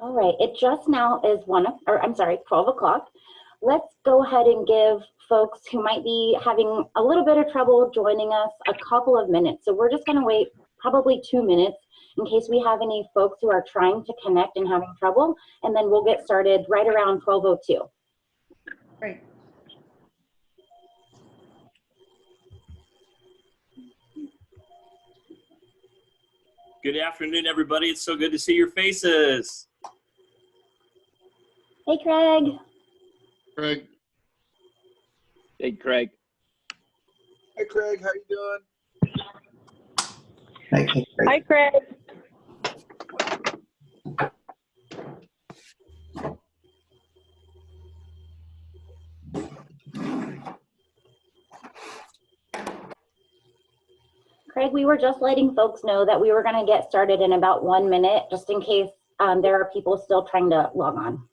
All right, it just now is 12 o'clock. Let's go ahead and give folks who might be having a little bit of trouble joining us a couple of minutes. So we're just gonna wait probably 2 minutes in case we have any folks who are trying to connect and having trouble, and then we'll get started right around 12:02. Great. Good afternoon, everybody. It's so good to see your faces. Hey, Craig. Craig. Hey, Craig. Hey, Craig. How you doing? Hey, Craig. Hi, Craig. Craig, we were just letting folks know that we were going to get started in about 1 minute, just in case there are people still trying to log on.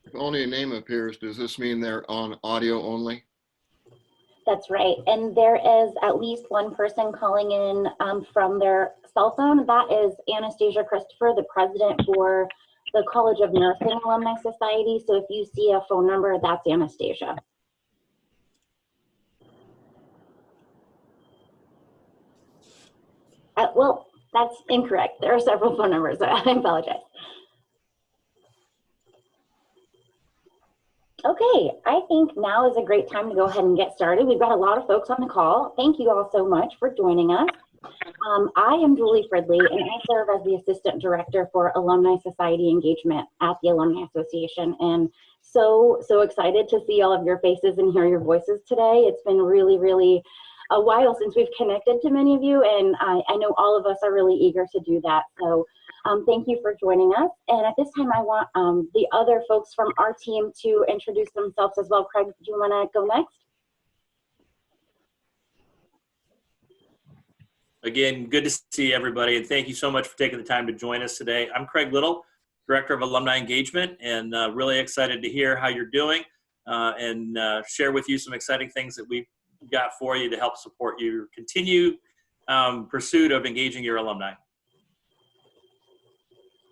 If only a name appears, does this mean they're on audio only? That's right. And there is at least one person calling in from their cell phone. That is Anastasia Christopher, the president for the College of Nursing Alumni Society. So if you see a phone number, that's Anastasia. Well, that's incorrect. There are several phone numbers. I apologize. Okay, I think now is a great time to go ahead and get started. We've got a lot of folks on the call. Thank you all so much for joining us. I am Julie Fridley, and I serve as the Assistant Director for Alumni Society Engagement at the Alumni Association. And so excited to see all of your faces and hear your voices today. It's been really a while since we've connected to many of you, and I know all of us are really eager to do that. So thank you for joining us. And at this time, I want the other folks from our team to introduce themselves as well. Craig, do you want to go next? Again, good to see everybody, and thank you so much for taking the time to join us today. I'm Craig Little, Director of Alumni Engagement, and really excited to hear how you're doing and share with you some exciting things that we've got for you to help support your continued pursuit of engaging your alumni.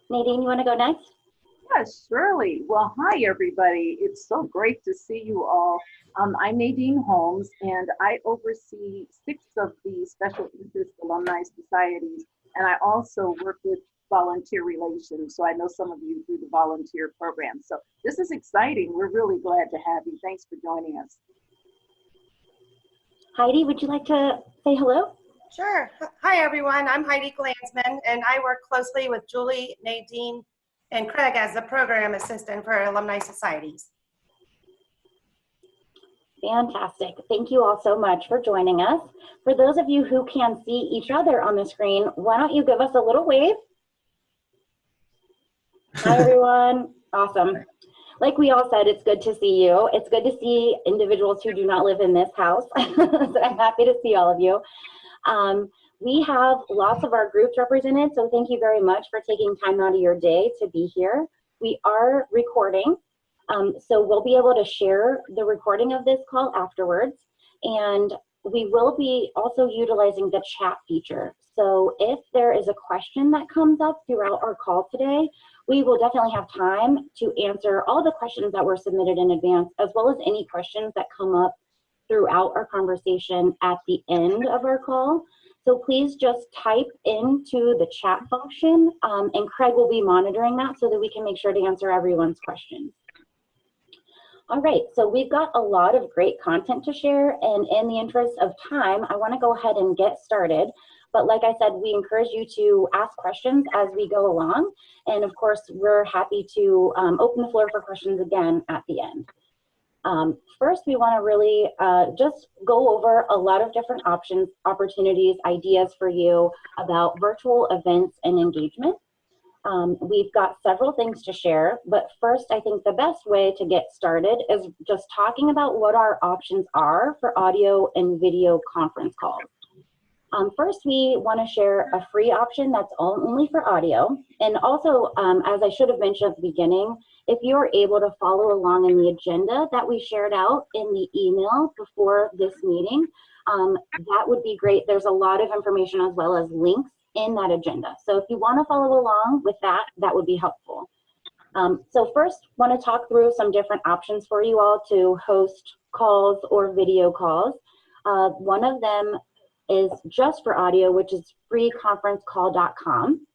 Nadine, you want to go next? Yes, surely. Well, hi, everybody. It's so great to see you all. I'm Nadine Holmes, and I oversee 6 of the special interest alumni societies, and I also work with volunteer relations, so I know some of you through the volunteer program. So this is exciting. We're really glad to have you. Thanks for joining us. Heidi, would you like to say hello? Sure. Hi, everyone. I'm Heidi Glansman, and I work closely with Julie, Nadine, and Craig as the program assistant for alumni societies. Fantastic. Thank you all so much for joining us. For those of you who can see each other on the screen, why don't you give us a little wave? Hi, everyone. Awesome. Like we all said, it's good to see you. It's good to see individuals who do not live in this house. So I'm happy to see all of you. We have lots of our groups represented, so thank you very much for taking time out of your day to be here. We are recording, so we'll be able to share the recording of this call afterwards, and we will be also utilizing the chat feature. So if there is a question that comes up throughout our call today, we will definitely have time to answer all the questions that were submitted in advance, as well as any questions that come up throughout our conversation at the end of our call. So please just type into the chat function, and Craig will be monitoring that so that we can make sure to answer everyone's questions. All right, so we've got a lot of great content to share, and in the interest of time, I want to go ahead and get started. But like I said, we encourage you to ask questions as we go along. And of course, we're happy to open the floor for questions again at the end. First, we want to really just go over a lot of different options, opportunities, ideas for you about virtual events and engagement. We've got several things to share, but first, I think the best way to get started is just talking about what our options are for audio and video conference calls. First, we want to share a free option that's only for audio. And also, as I should have mentioned at the beginning, if you're able to follow along in the agenda that we shared out in the email before this meeting, that would be great. There's a lot of information as well as links in that agenda. So if you want to follow along with that, that would be helpful. So first, want to talk through some different options for you all to host calls or video calls. One of them is just for audio, which is freeconferencecall.com.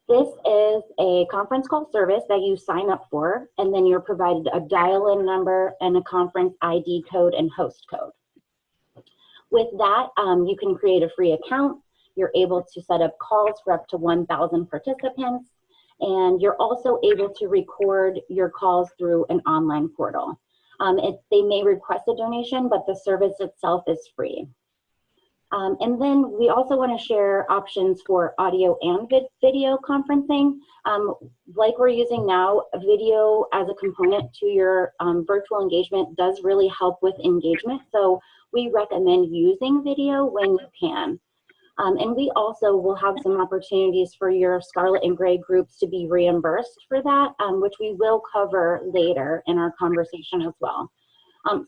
This is a conference call service that you sign up for, and then you're provided a dial-in number and a conference ID code and host code. With that, you can create a free account. You're able to set up calls for up to 1,000 participants, and you're also able to record your calls through an online portal. They may request a donation, but the service itself is free. And then we also want to share options for audio and video conferencing. Like we're using now, video as a component to your virtual engagement does really help with engagement. So we recommend using video when you can. And we also will have some opportunities for your Scarlet and Gray groups to be reimbursed for that, which we will cover later in our conversation as well.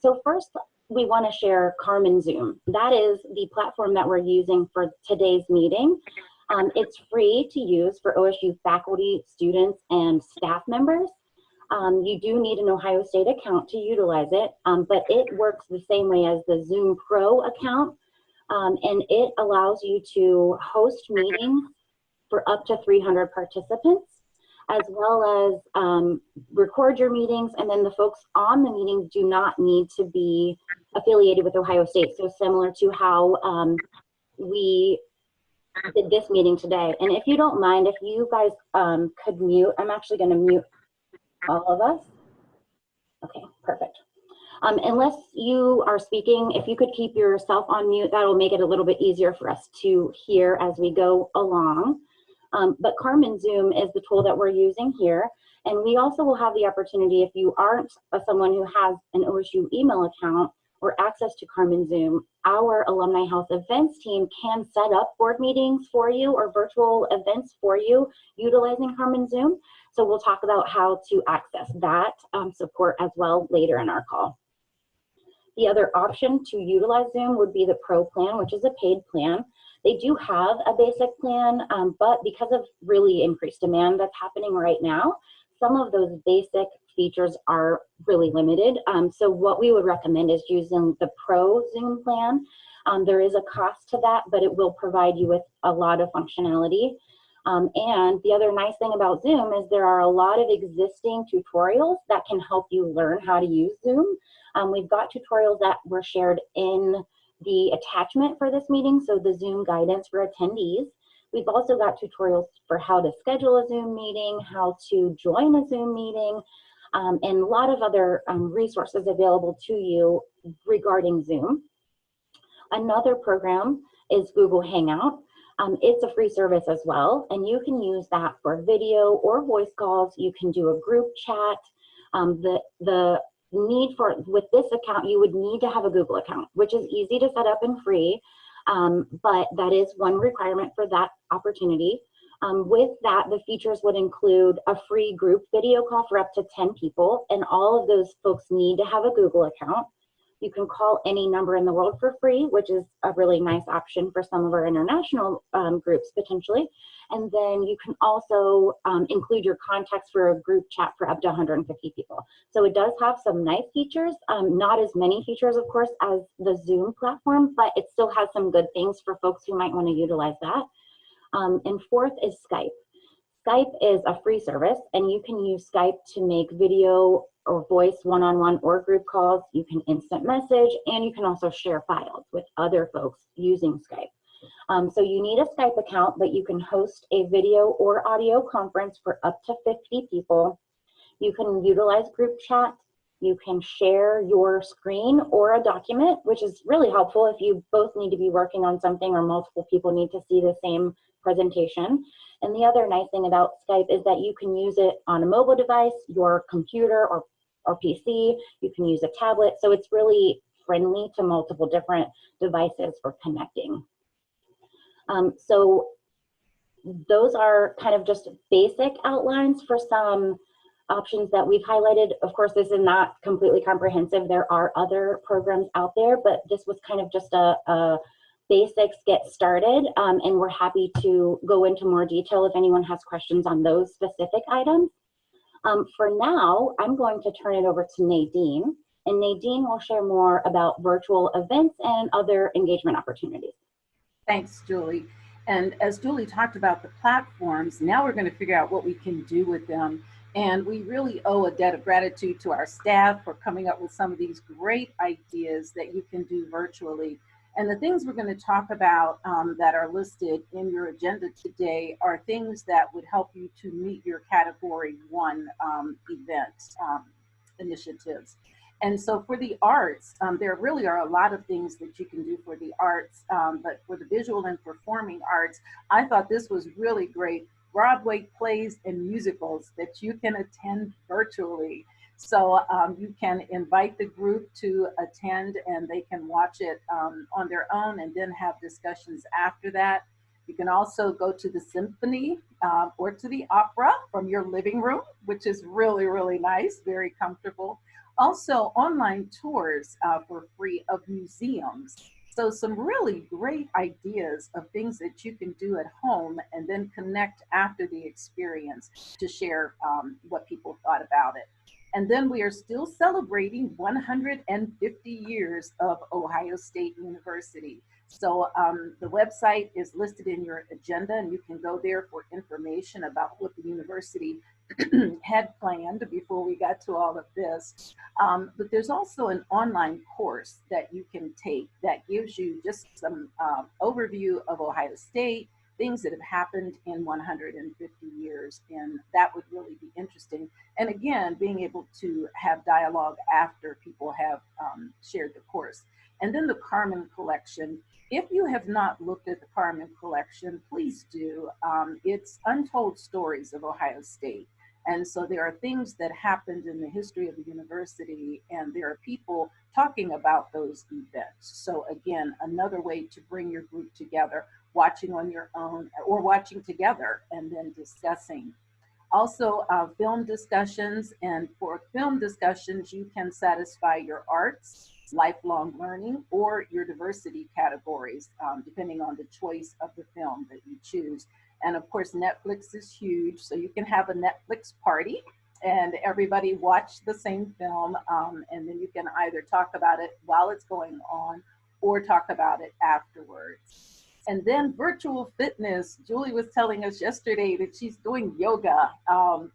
So first, we want to share Carmen Zoom. That is the platform that we're using for today's meeting. It's free to use for OSU faculty, students, and staff members. You do need an Ohio State account to utilize it, but it works the same way as the Zoom Pro account, and it allows you to host meetings for up to 300 participants, as well as record your meetings, and then the folks on the meetings do not need to be affiliated with Ohio State. So similar to how we did this meeting today. And if you don't mind, if you guys could mute, I'm actually going to mute all of us. Okay, perfect. Unless you are speaking, if you could keep yourself on mute, that'll make it a little bit easier for us to hear as we go along. But Carmen Zoom is the tool that we're using here. And we also will have the opportunity, if you aren't someone who has an OSU email account or access to Carmen Zoom, our Alumni Health Events team can set up board meetings for you or virtual events for you utilizing Carmen Zoom. So we'll talk about how to access that support as well later in our call. The other option to utilize Zoom would be the Pro plan, which is a paid plan. They do have a basic plan, but because of really increased demand that's happening right now, some of those basic features are really limited. So what we would recommend is using the Pro Zoom plan. There is a cost to that, but it will provide you with a lot of functionality. And the other nice thing about Zoom is there are a lot of existing tutorials that can help you learn how to use Zoom. We've got tutorials that were shared in the attachment for this meeting, so the Zoom guidance for attendees. We've also got tutorials for how to schedule a Zoom meeting, how to join a Zoom meeting, and a lot of other resources available to you regarding Zoom. Another program is Google Hangout. It's a free service as well, and you can use that for video or voice calls. You can do a group chat. The need for, with this account, you would need to have a Google account, which is easy to set up and free, but that is one requirement for that opportunity. With that, the features would include a free group video call for up to 10 people, and all of those folks need to have a Google account. You can call any number in the world for free, which is a really nice option for some of our international groups potentially. And then you can also include your contacts for a group chat for up to 150 people. So it does have some nice features, not as many features, of course, as the Zoom platform, but it still has some good things for folks who might want to utilize that. And fourth is Skype. Skype is a free service, and you can use Skype to make video or voice one-on-one or group calls. You can instant message, and you can also share files with other folks using Skype. So you need a Skype account, but you can host a video or audio conference for up to 50 people. You can utilize group chat. You can share your screen or a document, which is really helpful if you both need to be working on something or multiple people need to see the same presentation. And the other nice thing about Skype is that you can use it on a mobile device, your computer or PC. You can use a tablet. So it's really friendly to multiple different devices for connecting. So those are kind of just basic outlines for some options that we've highlighted. Of course, this is not completely comprehensive. There are other programs out there, but this was kind of just a basics get started, and we're happy to go into more detail if anyone has questions on those specific items. For now, I'm going to turn it over to Nadine, and Nadine will share more about virtual events and other engagement opportunities. Thanks, Julie. And as Julie talked about the platforms, now we're going to figure out what we can do with them. And we really owe a debt of gratitude to our staff for coming up with some of these great ideas that you can do virtually. And the things we're going to talk about that are listed in your agenda today are things that would help you to meet your Category 1 event initiatives. And so for the arts, there really are a lot of things that you can do for the arts, but for the visual and performing arts, I thought this was really great. Broadway plays and musicals that you can attend virtually. So you can invite the group to attend and they can watch it on their own and then have discussions after that. You can also go to the symphony or to the opera from your living room, which is really, really nice, very comfortable. Also online tours for free of museums. So some really great ideas of things that you can do at home and then connect after the experience to share what people thought about it. And then we are still celebrating 150 years of Ohio State University. So the website is listed in your agenda and you can go there for information about what the university had planned before we got to all of this. But there's also an online course that you can take that gives you just some overview of Ohio State, things that have happened in 150 years, and that would really be interesting. And again, being able to have dialogue after people have shared the course. And then the Carmen Collection. If you have not looked at the Carmen Collection, please do. It's untold stories of Ohio State. And so there are things that happened in the history of the university, and there are people talking about those events. So again, another way to bring your group together, watching on your own or watching together and then discussing. Also, film discussions, and for film discussions, you can satisfy your arts, lifelong learning, or your diversity categories, depending on the choice of the film that you choose. And of course, Netflix is huge, so you can have a Netflix party and everybody watch the same film, and then you can either talk about it while it's going on or talk about it afterwards. And then virtual fitness. Julie was telling us yesterday that she's doing yoga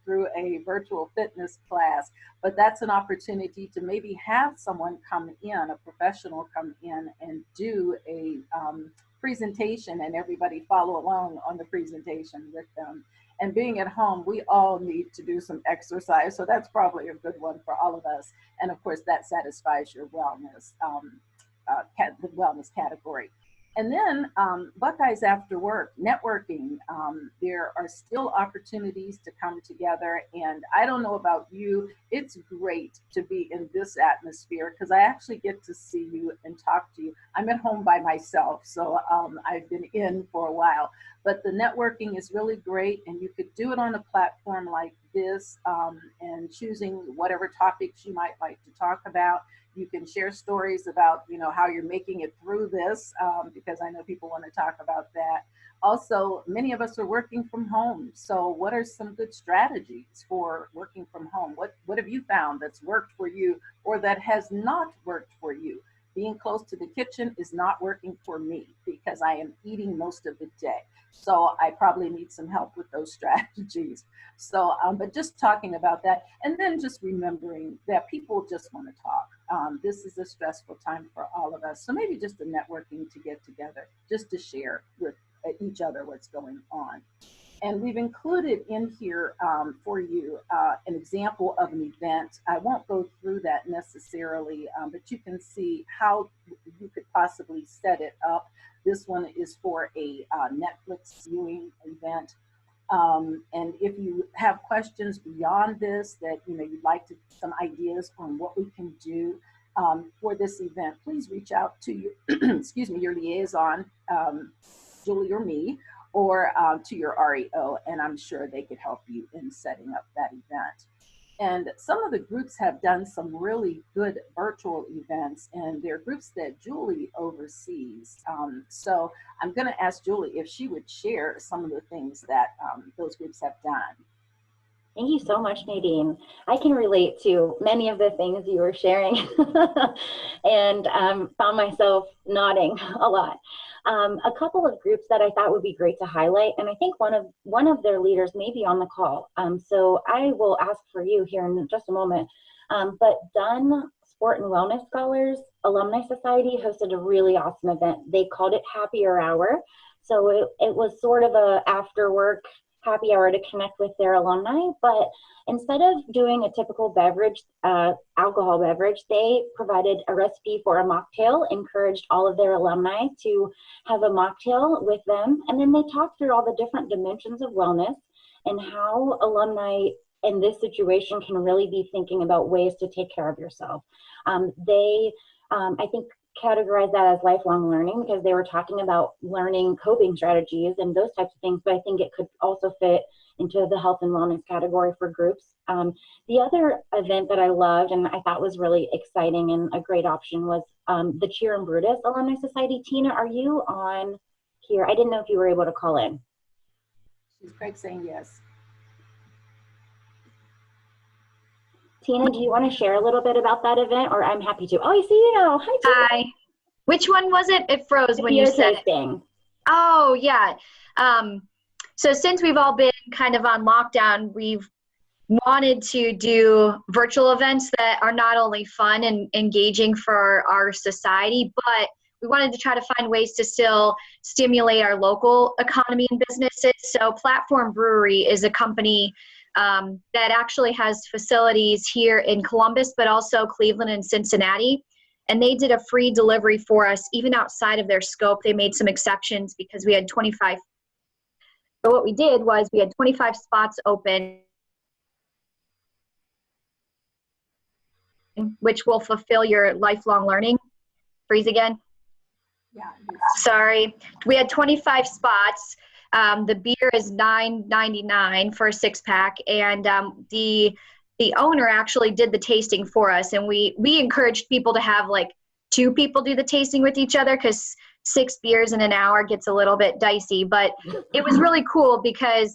through a virtual fitness class, but that's an opportunity to maybe have someone come in, a professional come in and do a presentation and everybody follow along on the presentation with them. And being at home, we all need to do some exercise, so that's probably a good one for all of us. And of course, that satisfies your wellness, the wellness category. And then Buckeyes After Work, networking. There are still opportunities to come together. And I don't know about you, it's great to be in this atmosphere because I actually get to see you and talk to you. I'm at home by myself, so I've been in for a while. But the networking is really great, and you could do it on a platform like this and choosing whatever topics you might like to talk about. You can share stories about, you know, how you're making it through this, because I know people want to talk about that. Also, many of us are working from home. So what are some good strategies for working from home? What have you found that's worked for you or that has not worked for you? Being close to the kitchen is not working for me because I am eating most of the day. So I probably need some help with those strategies. So, but just talking about that, and then just remembering that people just want to talk. This is a stressful time for all of us. So maybe just a networking to get together, just to share with each other what's going on. And we've included in here for you an example of an event. I won't go through that necessarily, but you can see how you could possibly set it up. This one is for a Netflix viewing event. And if you have questions beyond this that you'd like to some ideas on what we can do for this event, please reach out to your excuse me, your liaison Julie or me, or to your REO, and I'm sure they could help you in setting up that event. And some of the groups have done some really good virtual events, and they're groups that Julie oversees. So I'm going to ask Julie if she would share some of the things that those groups have done. Thank you so much, Nadine. I can relate to many of the things you were sharing and found myself nodding a lot. A couple of groups that I thought would be great to highlight, and I think one of their leaders may be on the call. So I will ask for you here in just a moment. But Dunn Sport and Wellness Scholars Alumni Society hosted a really awesome event. They called it Happier Hour. So it was sort of a after work happy hour to connect with their alumni, but instead of doing a typical beverage, alcohol beverage, they provided a recipe for a mocktail, encouraged all of their alumni to have a mocktail with them, and then they talked through all the different dimensions of wellness and how alumni in this situation can really be thinking about ways to take care of yourself. I think, categorize that as lifelong learning because they were talking about learning coping strategies and those types of things, but I think it could also fit into the health and wellness category for groups. The other event that I loved and I thought was really exciting and a great option was the Cheer and Brutus Alumni Society. Tina, are you on here? I didn't know if you were able to call in. She's Craig saying yes. Tina, do you want to share a little bit about that event, or I'm happy to? Oh, I see you now. Hi, Tina. Hi. Which one was it? It froze when you said it. Oh, yeah. So since we've all been kind of on lockdown, we've wanted to do virtual events that are not only fun and engaging for our society, but we wanted to try to find ways to still stimulate our local economy and businesses. So Platform Brewery is a company that actually has facilities here in Columbus, but also Cleveland and Cincinnati. And they did a free delivery for us, even outside of their scope. They made some exceptions because we had 25. So what we did was we had 25 spots open, which will fulfill your lifelong learning. Freeze again. Yeah. Sorry. We had 25 spots. The beer is $9.99 for a 6-pack, and the owner actually did the tasting for us, and we encouraged people to have like 2 people do the tasting with each other because 6 beers in an hour gets a little bit dicey. But it was really cool because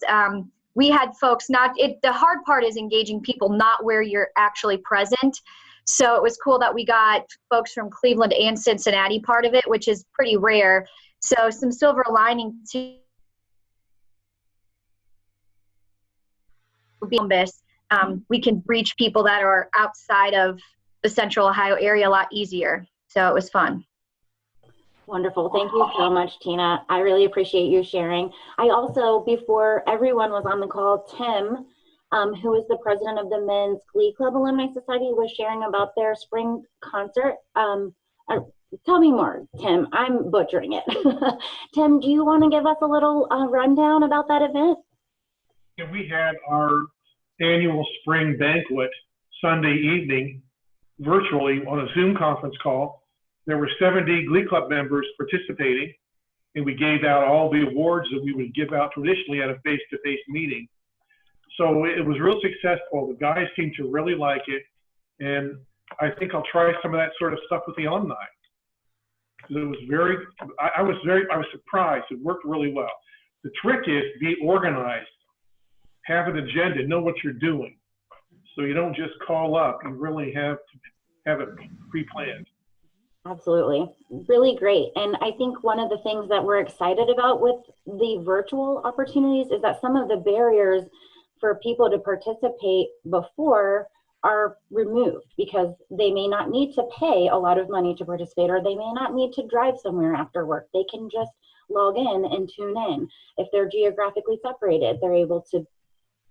we had folks the hard part is engaging people not where you're actually present. So it was cool that we got folks from Cleveland and Cincinnati part of it, which is pretty rare. So some silver lining to Columbus, we can reach people that are outside of the Central Ohio area a lot easier. So it was fun. Wonderful. Thank you so much, Tina. I really appreciate you sharing. I also, before everyone was on the call, Tim, who is the president of the Men's Glee Club Alumni Society, was sharing about their spring concert. Tell me more, Tim. I'm butchering it. Tim, do you want to give us a little rundown about that event? Yeah, we had our annual spring banquet Sunday evening virtually on a Zoom conference call. There were 70 Glee Club members participating, and we gave out all the awards that we would give out traditionally at a face-to-face meeting. So it was real successful. The guys seemed to really like it, and I think I'll try some of that sort of stuff with the alumni. It was I was surprised. It worked really well. The trick is to be organized. Have an agenda, know what you're doing. So you don't just call up, you really have to have it pre-planned. Absolutely. Really great. And I think one of the things that we're excited about with the virtual opportunities is that some of the barriers for people to participate before are removed because they may not need to pay a lot of money to participate, or they may not need to drive somewhere after work. They can just log in and tune in. If they're geographically separated, they're able to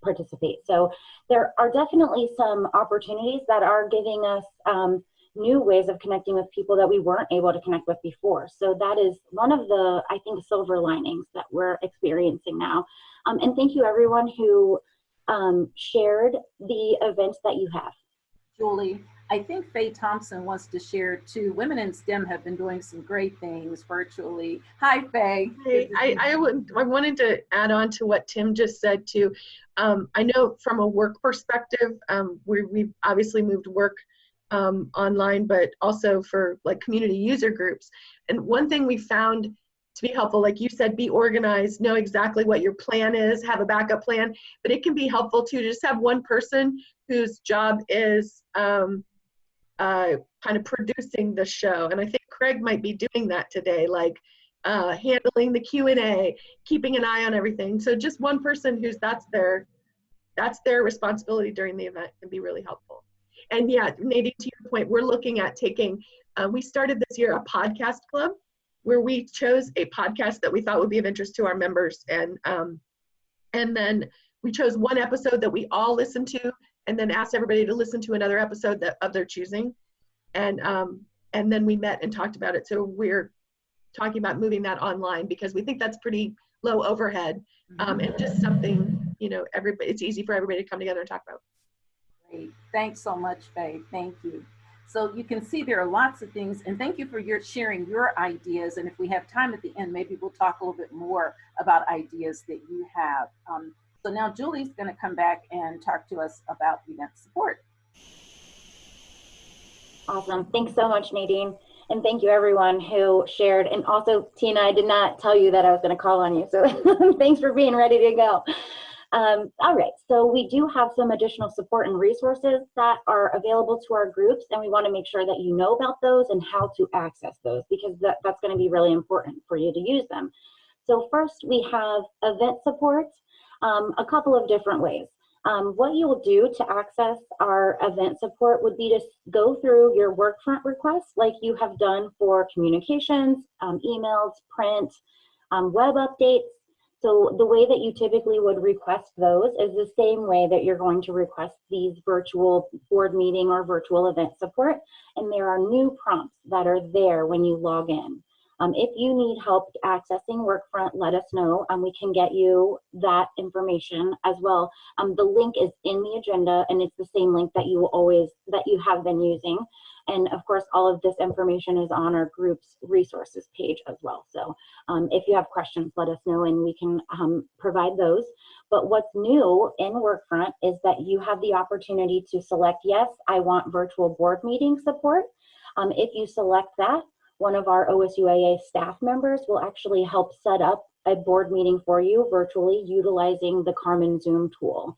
participate. So there are definitely some opportunities that are giving us new ways of connecting with people that we weren't able to connect with before. So that is one of the, I think, silver linings that we're experiencing now. And thank you everyone who shared the events that you have. Julie, I think Faye Thompson wants to share too. Women in STEM have been doing some great things virtually. Hi, Faye. Hey, I wanted to add on to what Tim just said too. I know from a work perspective, we've obviously moved work online, but also for like community user groups. And one thing we found to be helpful, like you said, be organized, know exactly what your plan is, have a backup plan, but it can be helpful too to just have one person whose job is kind of producing the show. And I think Craig might be doing that today, like handling the Q&A, keeping an eye on everything. So just one person who's that's their responsibility during the event can be really helpful. And yeah, Nadine, to your point, we're looking at taking, we started this year a podcast club where we chose a podcast that we thought would be of interest to our members. And then we chose one episode that we all listened to, and then asked everybody to listen to another episode of their choosing. And then we met and talked about it. So we're talking about moving that online because we think that's pretty low overhead, and just something, you know, it's easy for everybody to come together and talk about. Great. Thanks so much, Faye. Thank you. So you can see there are lots of things, and thank you for sharing your ideas. And if we have time at the end, maybe we'll talk a little bit more about ideas that you have. So now Julie's going to come back and talk to us about event support. Awesome. Thanks so much, Nadine. And thank you everyone who shared. And also, Tina, I did not tell you that I was going to call on you. So thanks for being ready to go. All right. So we do have some additional support and resources that are available to our groups. And we want to make sure that you know about those and how to access those, because that's going to be really important for you to use them. So first, we have event support, a couple of different ways. What you will do to access our event support would be to go through your Workfront requests like you have done for communications, emails, print, web updates. So the way that you typically would request those is the same way that you're going to request these virtual board meeting or virtual event support. And there are new prompts that are there when you log in. If you need help accessing Workfront, let us know, and we can get you that information as well. The link is in the agenda, and it's the same link that you have been using. And of course, all of this information is on our group's resources page as well. So if you have questions, let us know, and we can provide those. But what's new in Workfront is that you have the opportunity to select, yes, I want virtual board meeting support. If you select that, one of our OSUAA staff members will actually help set up a board meeting for you virtually utilizing the Carmen Zoom tool.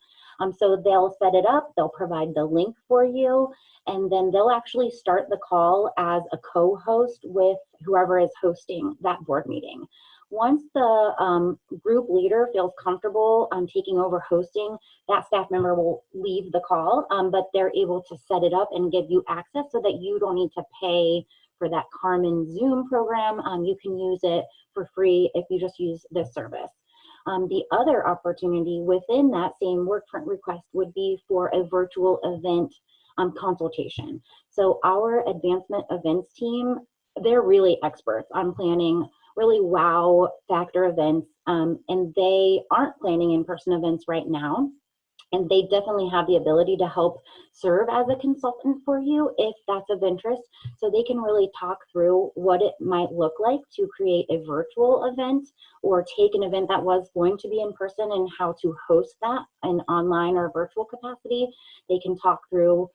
So they'll set it up, they'll provide the link for you, and then they'll actually start the call as a co-host with whoever is hosting that board meeting. Once the group leader feels comfortable taking over hosting, that staff member will leave the call, but they're able to set it up and give you access so that you don't need to pay for that Carmen Zoom program. You can use it for free if you just use this service. The other opportunity within that same Workfront request would be for a virtual event consultation. So our advancement events team, they're really experts on planning really wow factor events, and they aren't planning in-person events right now. And they definitely have the ability to help serve as a consultant for you if that's of interest. So they can really talk through what it might look like to create a virtual event or take an event that was going to be in person and how to host that in online or virtual capacity. They can talk through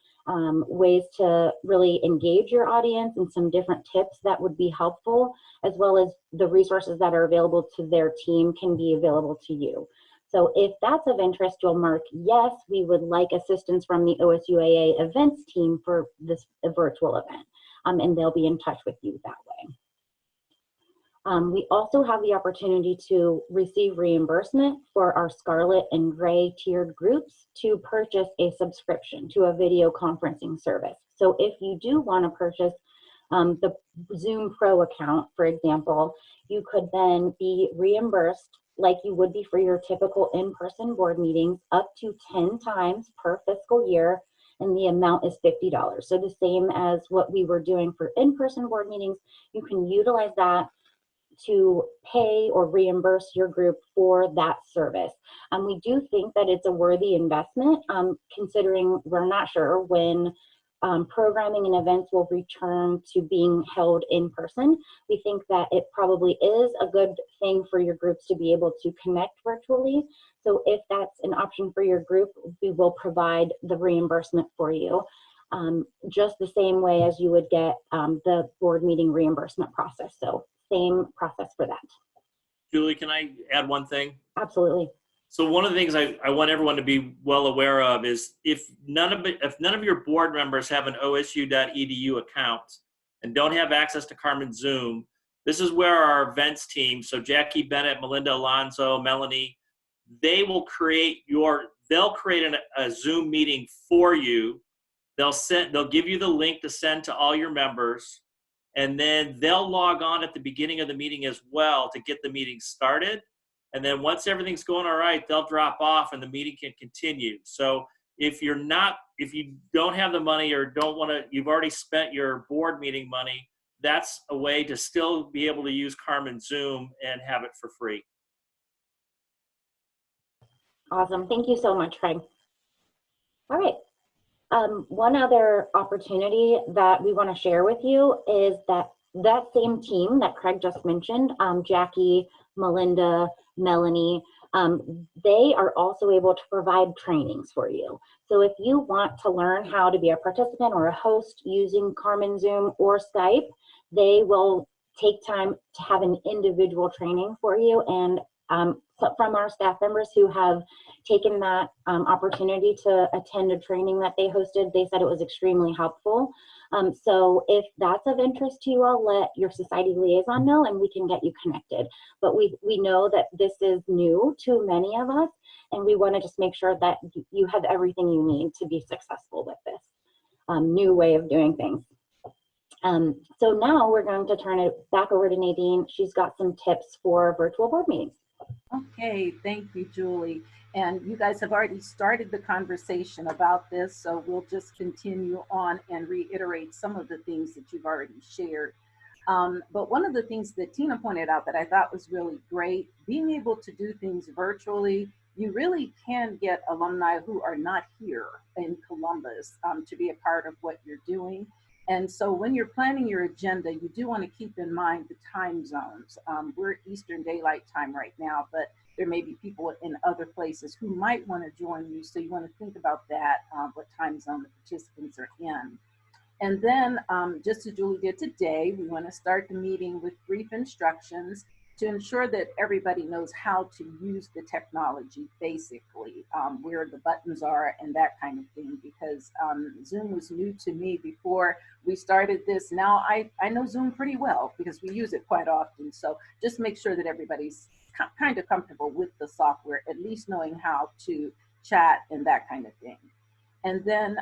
ways to really engage your audience and some different tips that would be helpful, as well as the resources that are available to their team can be available to you. So if that's of interest, you'll mark, yes, we would like assistance from the OSUAA events team for this virtual event, and they'll be in touch with you that way. We also have the opportunity to receive reimbursement for our Scarlet and Gray tiered groups to purchase a subscription to a video conferencing service. So if you do want to purchase the Zoom Pro account, for example, you could then be reimbursed like you would be for your typical in-person board meetings up to 10 times per fiscal year, and the amount is $50. So the same as what we were doing for in-person board meetings, you can utilize that to pay or reimburse your group for that service. We do think that it's a worthy investment, considering we're not sure when programming and events will return to being held in person. We think that it probably is a good thing for your groups to be able to connect virtually. So if that's an option for your group, we will provide the reimbursement for you, just the same way as you would get the board meeting reimbursement process. So same process for that. Julie, can I add one thing? Absolutely. So one of the things I want everyone to be well aware of is if none of your board members have an osu.edu account and don't have access to Carmen Zoom, this is where our events team, so Jackie Bennett, Melinda Alonso, Melanie, they'll create a Zoom meeting for you. They'll give you the link to send to all your members, and then they'll log on at the beginning of the meeting as well to get the meeting started. And then once everything's going all right, they'll drop off and the meeting can continue. So if you don't have the money or you've already spent your board meeting money, that's a way to still be able to use Carmen Zoom and have it for free. Awesome. Thank you so much, Craig. All right. One other opportunity that we want to share with you is that same team that Craig just mentioned, Jackie, Melinda, Melanie, they are also able to provide trainings for you. So if you want to learn how to be a participant or a host using Carmen Zoom or Skype, they will take time to have an individual training for you. And so from our staff members who have taken that opportunity to attend a training that they hosted, they said it was extremely helpful. So if that's of interest to you all, let your society liaison know and we can get you connected. But we know that this is new to many of us, and we want to just make sure that you have everything you need to be successful with this new way of doing things. So now we're going to turn it back over to Nadine. She's got some tips for virtual board meetings. Okay, thank you, Julie. And you guys have already started the conversation about this, so we'll just continue on and reiterate some of the things that you've already shared. But one of the things that Tina pointed out that I thought was really great, being able to do things virtually, you really can get alumni who are not here in Columbus to be a part of what you're doing. And so when you're planning your agenda, you do want to keep in mind the time zones. We're Eastern Daylight Time right now, but there may be people in other places who might want to join you. So you want to think about that, what time zone the participants are in. And then, just as Julie did today, we want to start the meeting with brief instructions to ensure that everybody knows how to use the technology, basically, where the buttons are and that kind of thing, because Zoom was new to me before we started this. Now I know Zoom pretty well because we use it quite often. So just make sure that everybody's kind of comfortable with the software, at least knowing how to chat and that kind of thing. And then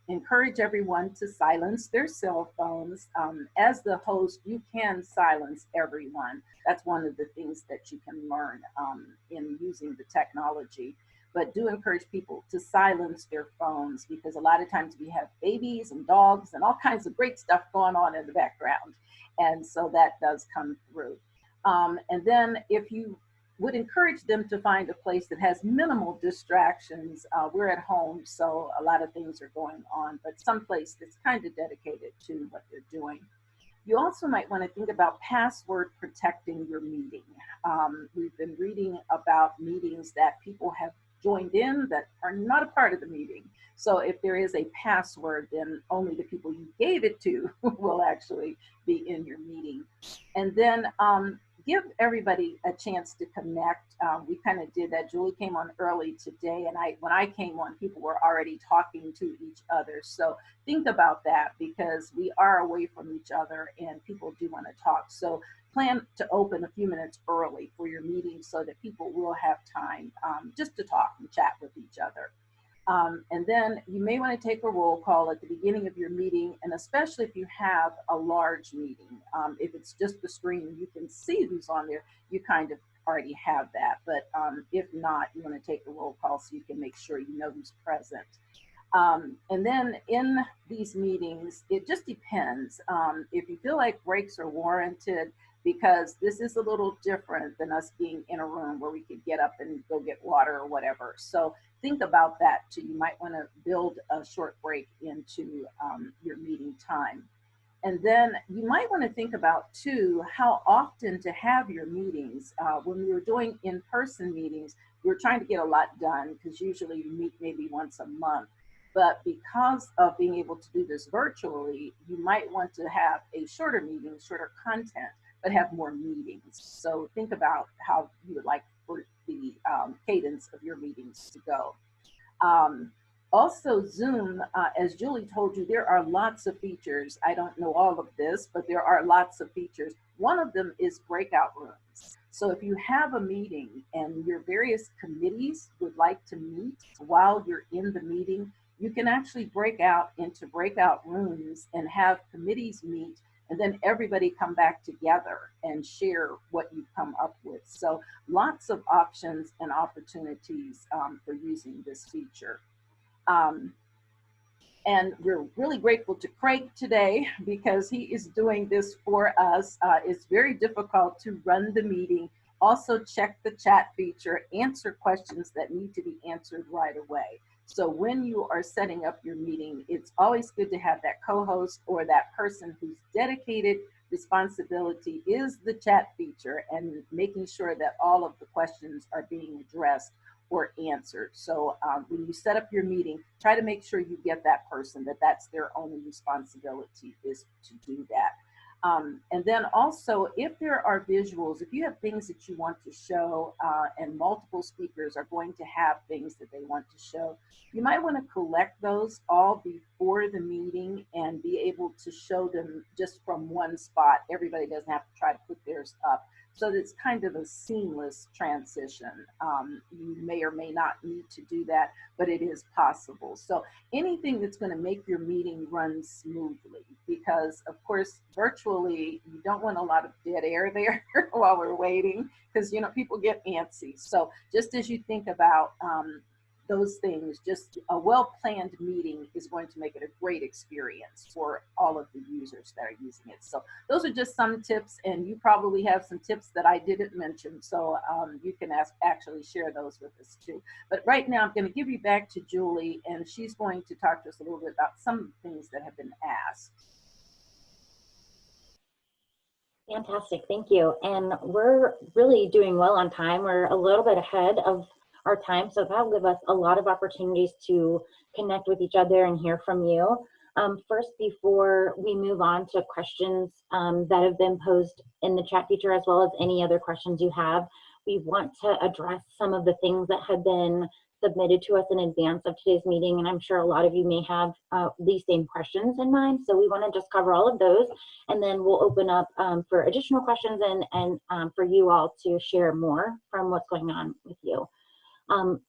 encourage everyone to silence their cell phones. As the host, you can silence everyone. That's one of the things that you can learn in using the technology. But do encourage people to silence their phones, because a lot of times we have babies and dogs and all kinds of great stuff going on in the background. And so that does come through. And then if you would encourage them to find a place that has minimal distractions. We're at home, so a lot of things are going on, but some place that's kind of dedicated to what they're doing. You also might want to think about password protecting your meeting. We've been reading about meetings that people have joined in that are not a part of the meeting. So if there is a password, then only the people you gave it to will actually be in your meeting. And then give everybody a chance to connect. We kind of did that. Julie came on early today, and when I came on, people were already talking to each other. So think about that, because we are away from each other and people do want to talk. So plan to open a few minutes early for your meeting so that people will have time just to talk and chat with each other. And then you may want to take a roll call at the beginning of your meeting, and especially if you have a large meeting. If it's just the screen, you can see who's on there, you kind of already have that. But if not, you want to take a roll call so you can make sure you know who's present. And then in these meetings, it just depends. If you feel like breaks are warranted, because this is a little different than us being in a room where we could get up and go get water or whatever. So think about that too. You might want to build a short break into your meeting time. And then you might want to think about too, how often to have your meetings. When we were doing in-person meetings, we were trying to get a lot done because usually you meet maybe once a month. But because of being able to do this virtually, you might want to have a shorter meeting, shorter content, but have more meetings. So think about how you would like for the cadence of your meetings to go. Also, Zoom, as Julie told you, there are lots of features. I don't know all of this, but there are lots of features. One of them is breakout rooms. So if you have a meeting and your various committees would like to meet while you're in the meeting, you can actually break out into breakout rooms and have committees meet, and then everybody come back together and share what you've come up with. So lots of options and opportunities for using this feature. And we're really grateful to Craig today because he is doing this for us. It's very difficult to run the meeting, also check the chat feature, answer questions that need to be answered right away. So when you are setting up your meeting, it's always good to have that co-host or that person whose dedicated responsibility is the chat feature and making sure that all of the questions are being addressed or answered. So when you set up your meeting, try to make sure you get that person, that's their only responsibility is to do that. And then also, if there are visuals, if you have things that you want to show and multiple speakers are going to have things that they want to show, you might want to collect those all before the meeting and be able to show them just from one spot. Everybody doesn't have to try to put theirs up. So it's kind of a seamless transition. You may or may not need to do that, but it is possible. So anything that's going to make your meeting run smoothly, because of course, virtually, you don't want a lot of dead air there while we're waiting, because people get antsy. So just as you think about those things, just a well-planned meeting is going to make it a great experience for all of the users that are using it. So those are just some tips, and you probably have some tips that I didn't mention, so you can actually share those with us too. But right now, I'm going to give you back to Julie, and she's going to talk to us a little bit about some of the things that have been asked. Fantastic, thank you. And we're really doing well on time. We're a little bit ahead of our time, so that'll give us a lot of opportunities to connect with each other and hear from you. First, before we move on to questions that have been posed in the chat feature, as well as any other questions you have, we want to address some of the things that have been submitted to us in advance of today's meeting, and I'm sure a lot of you may have these same questions in mind, so we want to just cover all of those, and then we'll open up for additional questions and for you all to share more from what's going on with you.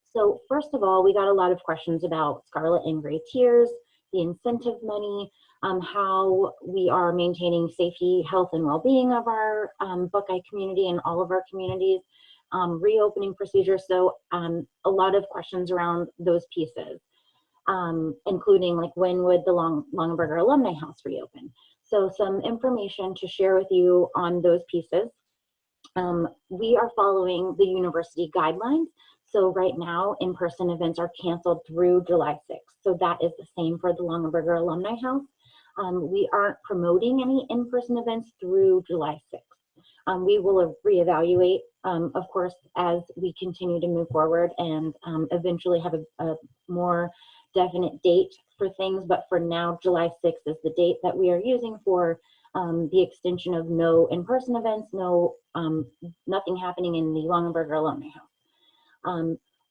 So first of all, we got a lot of questions about Scarlet and Gray tiers, the incentive money, how we are maintaining safety, health, and well-being of our Buckeye community and all of our communities, reopening procedures. So a lot of questions around those pieces, including like when would the Longaberger Alumni House reopen? So some information to share with you on those pieces. We are following the university guidelines. So right now, in-person events are canceled through July 6th. So that is the same for the Longaberger Alumni House. We aren't promoting any in-person events through July 6th. We will reevaluate, of course, as we continue to move forward and eventually have a more definite date for things. But for now, July 6th is the date that we are using for the extension of no in-person events, nothing happening in the Longaberger Alumni House.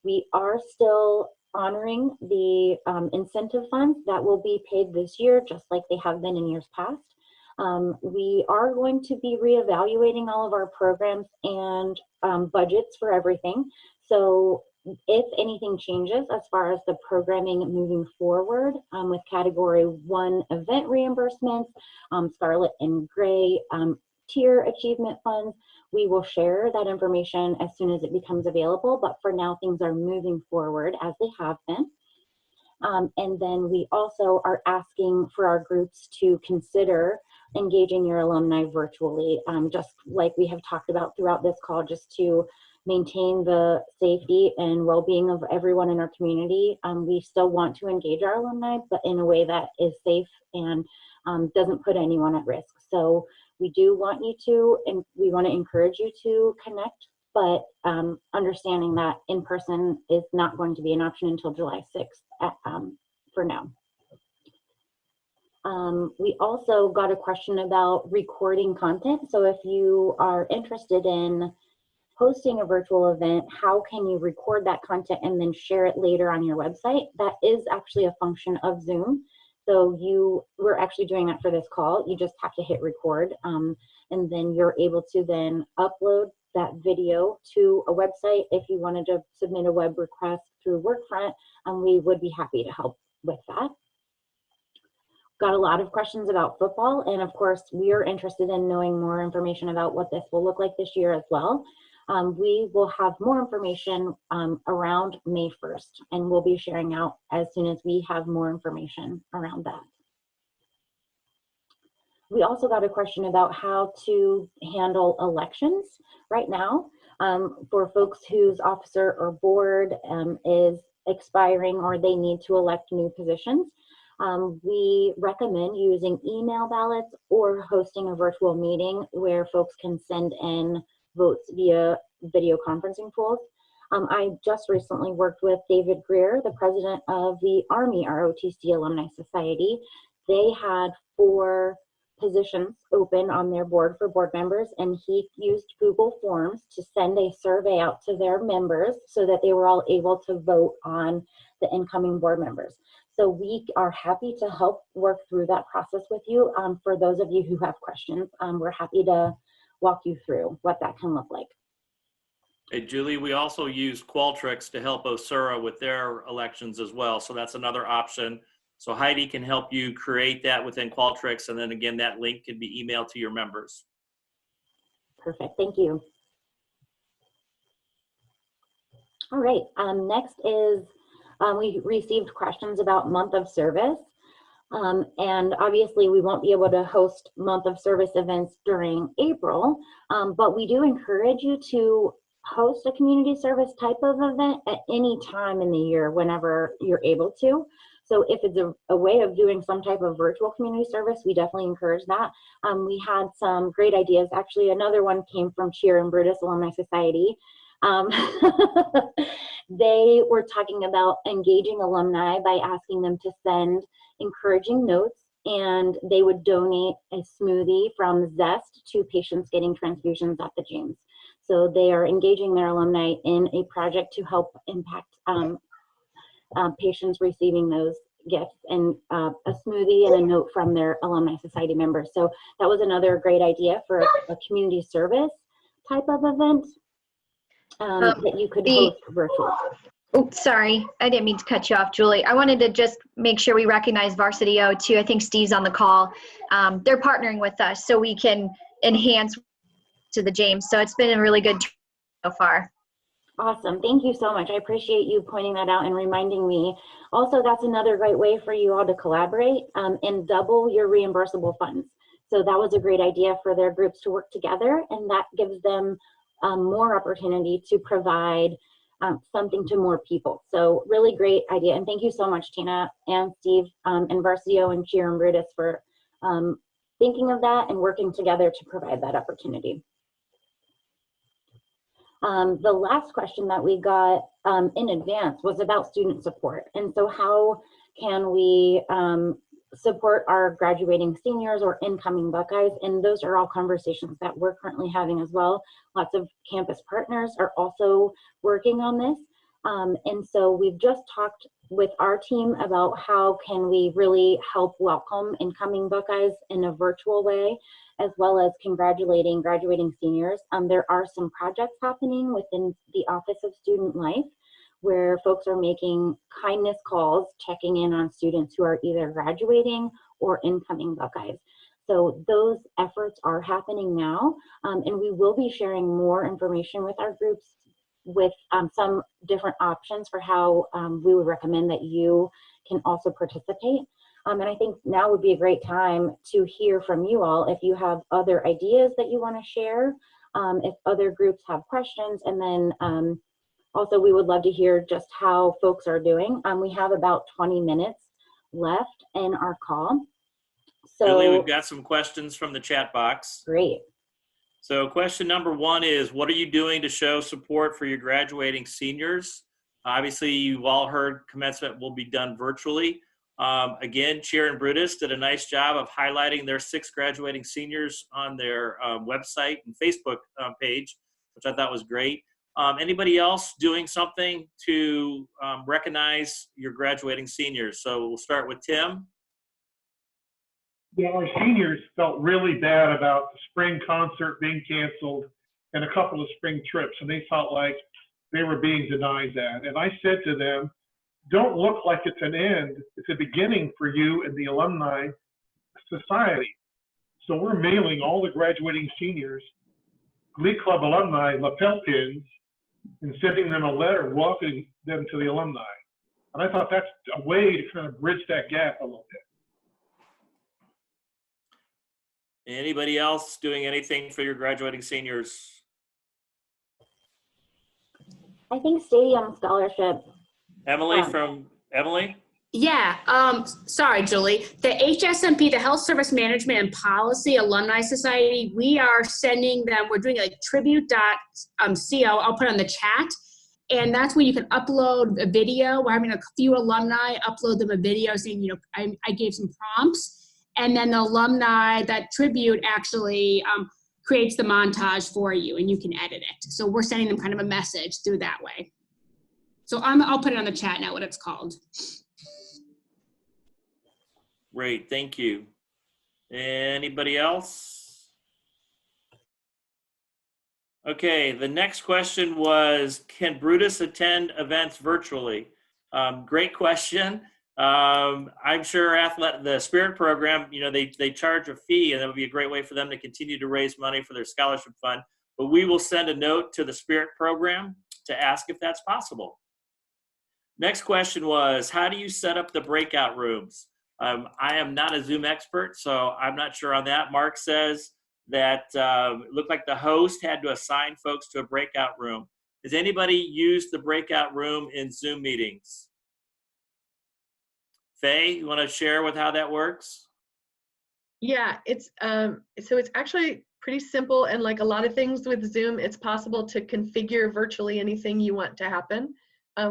We are still honoring the incentive funds that will be paid this year, just like they have been in years past. We are going to be reevaluating all of our programs and budgets for everything. So if anything changes as far as the programming moving forward with Category 1 event reimbursements, Scarlet and Gray tier achievement funds, we will share that information as soon as it becomes available, but for now things are moving forward as they have been. And then we also are asking for our groups to consider engaging your alumni virtually, just like we have talked about throughout this call, just to maintain the safety and well-being of everyone in our community. We still want to engage our alumni, but in a way that is safe and doesn't put anyone at risk. So we do want you to, and we want to encourage you to connect, but understanding that in person is not going to be an option until July 6th for now. We also got a question about recording content. So if you are interested in hosting a virtual event, how can you record that content and then share it later on your website? That is actually a function of Zoom. So we're actually doing that for this call. You just have to hit record, and then you're able to then upload that video to a website. If you wanted to submit a web request through Workfront, we would be happy to help with that. Got a lot of questions about football, and of course, we are interested in knowing more information about what this will look like this year as well. We will have more information around May 1st, and we'll be sharing out as soon as we have more information around that. We also got a question about how to handle elections right now for folks whose officer or board is expiring or they need to elect new positions. We recommend using email ballots or hosting a virtual meeting where folks can send in votes via video conferencing tools. I just recently worked with David Greer, the president of the Army ROTC Alumni Society. They had 4 positions open on their board for board members, and he used Google Forms to send a survey out to their members so that they were all able to vote on the incoming board members. So we are happy to help work through that process with you. For those of you who have questions, we're happy to walk you through what that can look like. Hey, Julie, we also use Qualtrics to help OSURA with their elections as well. So that's another option. So Heidi can help you create that within Qualtrics. And then again, that link can be emailed to your members. Perfect, thank you. All right, next is we received questions about month of service. And obviously we won't be able to host month of service events during April, but we do encourage you to host a community service type of event at any time in the year whenever you're able to. So if it's a way of doing some type of virtual community service, we definitely encourage that. We had some great ideas. Actually, another one came from Cheer and Brutus Alumni Society. They were talking about engaging alumni by asking them to send encouraging notes, and they would donate a smoothie from Zest to patients getting transfusions at the James. So they are engaging their alumni in a project to help impact patients receiving those gifts, and a smoothie and a note from their Alumni Society members. So that was another great idea for a community service type of event that you could host virtually. Oh, sorry, I didn't mean to cut you off, Julie. I wanted to just make sure we recognize Varsity O too. I think Steve's on the call. They're partnering with us so we can enhance to the James. So it's been a really good so far. Awesome, thank you so much. I appreciate you pointing that out and reminding me. Also, that's another great way for you all to collaborate and double your reimbursable funds. So that was a great idea for their groups to work together, and that gives them more opportunity to provide something to more people. So really great idea. And thank you so much, Tina and Steve and Varsio and Cheer and Brutus for thinking of that and working together to provide that opportunity. The last question that we got in advance was about student support. And so how can we support our graduating seniors or incoming Buckeyes? And those are all conversations that we're currently having as well. Lots of campus partners are also working on this. And so we've just talked with our team about how can we really help welcome incoming Buckeyes in a virtual way, as well as congratulating graduating seniors. There are some projects happening within the Office of Student Life where folks are making kindness calls, checking in on students who are either graduating or incoming Buckeyes. So those efforts are happening now, and we will be sharing more information with our groups with some different options for how we would recommend that you can also participate. And I think now would be a great time to hear from you all if you have other ideas that you want to share, if other groups have questions, and then also we would love to hear just how folks are doing. We have about 20 minutes left in our call. So, Julie, we've got some questions from the chat box. Great. So question number 1 is, what are you doing to show support for your graduating seniors? Obviously, you've all heard commencement will be done virtually. Again, Cheer and Brutus did a nice job of highlighting their 6 graduating seniors on their website and Facebook page, which I thought was great. Anybody else doing something to recognize your graduating seniors? So we'll start with Tim. Yeah, our seniors felt really bad about the spring concert being canceled and a couple of spring trips, and they felt like they were being denied that. And I said to them, don't look like it's an end. It's a beginning for you and the alumni society. So we're mailing all the graduating seniors Glee Club alumni lapel pins and sending them a letter welcoming them to the alumni. And I thought that's a way to kind of bridge that gap a little bit. Anybody else doing anything for your graduating seniors? I think Stadium Scholarship. Emily from Emily? Yeah, sorry, Julie. The HSMP, the Health Service Management and Policy Alumni Society, we are sending them, we're doing like tribute.co, I'll put it on the chat. And that's where you can upload a video. We're having a few alumni upload them a video saying, you know, I gave some prompts. And then the alumni, that tribute actually creates the montage for you and you can edit it. So we're sending them kind of a message through that way. So I'll put it on the chat now what it's called. Great, thank you. Anybody else? Okay, the next question was, can Brutus attend events virtually? Great question. I'm sure the Spirit program, you know, they charge a fee, and that would be a great way for them to continue to raise money for their scholarship fund. But we will send a note to the Spirit program to ask if that's possible. Next question was, how do you set up the breakout rooms? I am not a Zoom expert, so I'm not sure on that. Mark says that it looked like the host had to assign folks to a breakout room. Has anybody used the breakout room in Zoom meetings? Faye, you want to share with how that works? Yeah, it's so it's actually pretty simple, and like a lot of things with Zoom, it's possible to configure virtually anything you want to happen,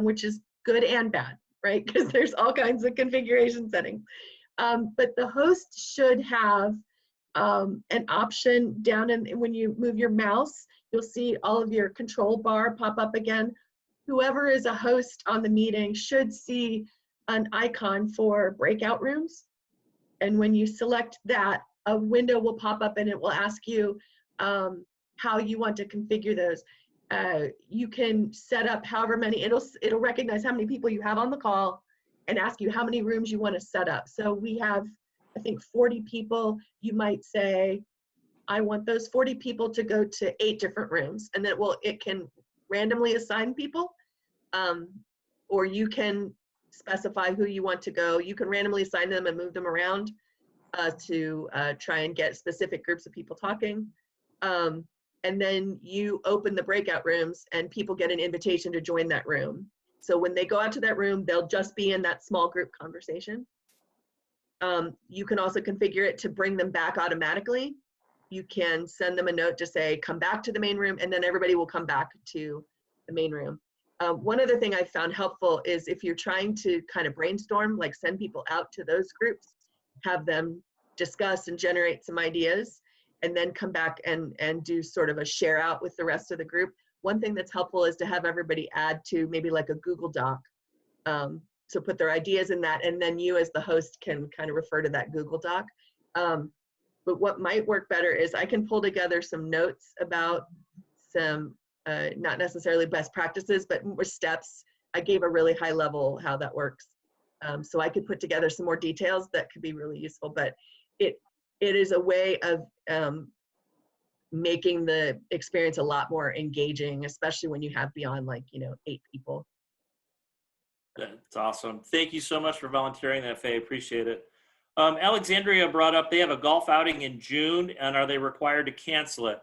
which is good and bad, right? Because there's all kinds of configuration settings. But the host should have an option down in, when you move your mouse, you'll see all of your control bar pop up again. Whoever is a host on the meeting should see an icon for breakout rooms. And when you select that, a window will pop up and it will ask you how you want to configure those. You can set up however many, it'll recognize how many people you have on the call and ask you how many rooms you want to set up. So we have, I think, 40 people. You might say, I want those 40 people to go to 8 different rooms, and then it can randomly assign people, or you can specify who you want to go. You can randomly assign them and move them around to try and get specific groups of people talking. And then you open the breakout rooms and people get an invitation to join that room. So when they go out to that room, they'll just be in that small group conversation. You can also configure it to bring them back automatically. You can send them a note to say, come back to the main room, and then everybody will come back to the main room. One other thing I found helpful is if you're trying to kind of brainstorm, like send people out to those groups, have them discuss and generate some ideas, and then come back and do sort of a share out with the rest of the group. One thing that's helpful is to have everybody add to maybe like a Google Doc. So put their ideas in that, and then you as the host can kind of refer to that Google Doc. But what might work better is I can pull together some notes about some, not necessarily best practices, but more steps. I gave a really high level how that works. So I could put together some more details that could be really useful, but it is a way of making the experience a lot more engaging, especially when you have beyond 8 people. That's awesome. Thank you so much for volunteering that, Faye. Appreciate it. Alexandria brought up they have a golf outing in June, and are they required to cancel it?